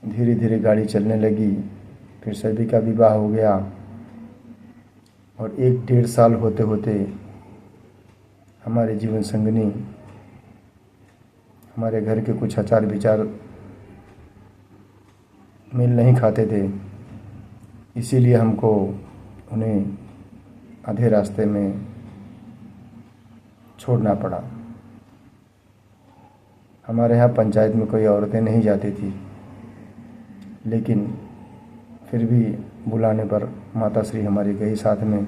धीरे धीरे गाड़ी चलने लगी। फिर सभी का विवाह हो गया और 1-1.5 साल होते होते हमारे जीवन संगिनी, हमारे घर के कुछ आचार विचार मेल नहीं खाते थे, इसीलिए हमको उन्हें आधे रास्ते में छोड़ना पड़ा। हमारे यहाँ पंचायत में कोई औरतें नहीं जाती थी, लेकिन फिर भी बुलाने पर माता श्री हमारी गई साथ में।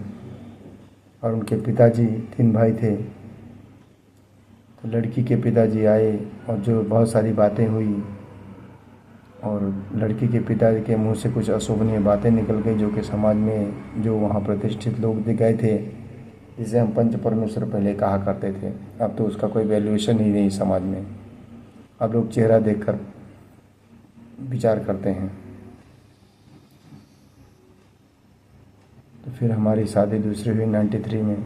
और उनके पिताजी 3 भाई थे, तो लड़की के पिताजी आए और जो बहुत सारी बातें हुई और लड़की के पिताजी के मुंह से कुछ अशोभनीय बातें निकल गई, जो कि समाज में जो वहाँ प्रतिष्ठित लोग दिख गए थे, जिसे हम पंच परमेश्वर पहले कहा करते थे। अब तो उसका कोई वैल्यूएशन ही नहीं समाज में। अब लोग चेहरा देखकर विचार करते हैं। तो फिर हमारी शादी दूसरी हुई 93 में।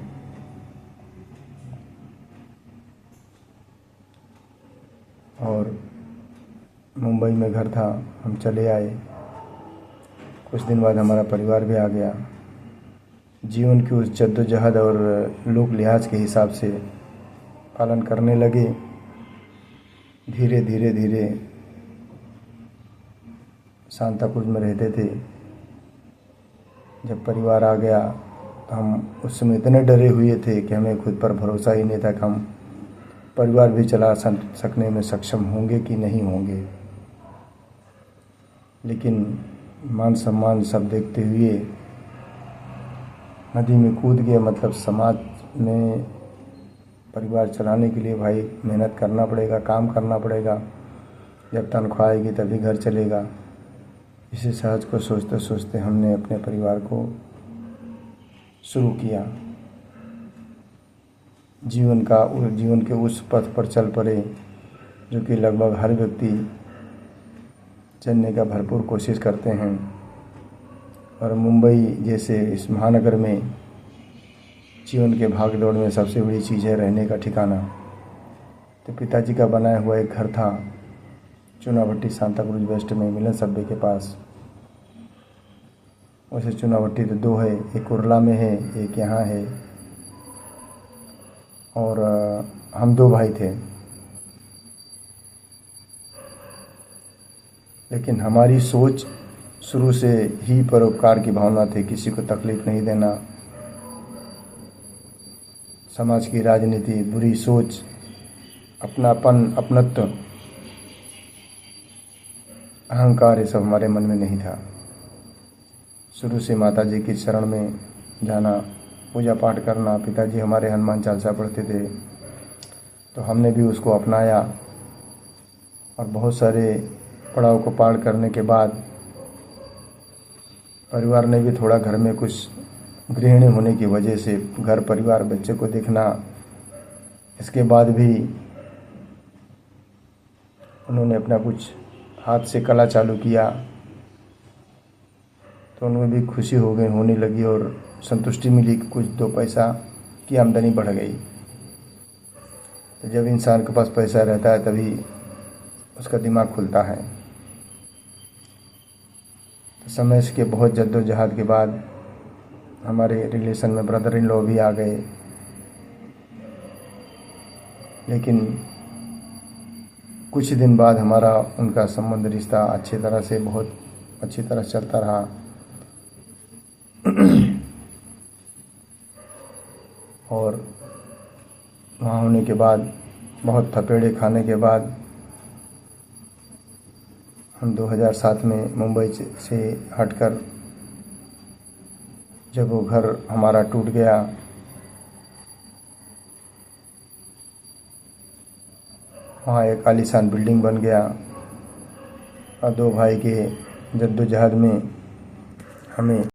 और मुंबई में घर था, हम चले आए। कुछ दिन बाद हमारा परिवार भी आ गया। जीवन की उस जद्दोजहद और लोक लिहाज के हिसाब से पालन करने लगे। धीरे धीरे धीरे सांताक्रूज में रहते थे। जब परिवार आ गया तो हम उस समय इतने डरे हुए थे कि हमें खुद पर भरोसा ही नहीं था कि हम परिवार भी चला सकने में सक्षम होंगे कि नहीं होंगे। लेकिन मान सम्मान सब देखते हुए नदी में कूद गए। मतलब समाज में परिवार चलाने के लिए भाई मेहनत करना पड़ेगा, काम करना पड़ेगा, जब तनख्वाह आएगी तभी घर चलेगा। इसी सहज को सोचते सोचते हमने अपने परिवार को शुरू किया। जीवन के उस पथ पर चल पड़े जो कि लगभग हर व्यक्ति चलने का भरपूर कोशिश करते हैं। और मुंबई जैसे इस महानगर में जीवन के भाग दौड़ में सबसे बड़ी चीज़ है रहने का ठिकाना। तो पिताजी का बनाया हुआ एक घर था चुनाभट्टी, सांताक्रूज वेस्ट में, मिलन सब्वे के पास। वैसे चुनाभट्टी तो 2 है, एक कुर्ला में है, एक यहाँ है। और हम 2 भाई थे। लेकिन हमारी सोच शुरू से ही परोपकार की भावना थी, किसी को तकलीफ नहीं देना। समाज की राजनीति, बुरी सोच, अपनापन, अपनत्व, अहंकार, ये सब हमारे मन में नहीं था। शुरू से माता जी की शरण में जाना, पूजा पाठ करना। पिताजी हमारे हनुमान चालीसा पढ़ते थे, तो हमने भी उसको अपनाया। और बहुत सारे पड़ाव को पार करने के बाद परिवार ने भी थोड़ा, घर में कुछ गृहिणी होने की वजह से घर परिवार बच्चे को देखना, इसके बाद भी उन्होंने अपना कुछ हाथ से कला चालू किया, तो उनमें भी खुशी होने लगी और संतुष्टि मिली कि कुछ 2 पैसा की आमदनी बढ़ गई। तो जब इंसान के पास पैसा रहता है तभी उसका दिमाग खुलता है। तो समय के बहुत जद्दोजहद के बाद हमारे रिलेशन में ब्रदर इन लॉ भी आ गए। लेकिन कुछ दिन बाद हमारा उनका संबंध, रिश्ता अच्छी तरह से, बहुत अच्छी तरह चलता रहा। और वहाँ होने के बाद, बहुत थपेड़े खाने के बाद, हम 2007 में मुंबई से हटकर, जब वो घर हमारा टूट गया, वहाँ एक आलीशान बिल्डिंग बन गया। और 2 भाई के जद्दोजहद में हमें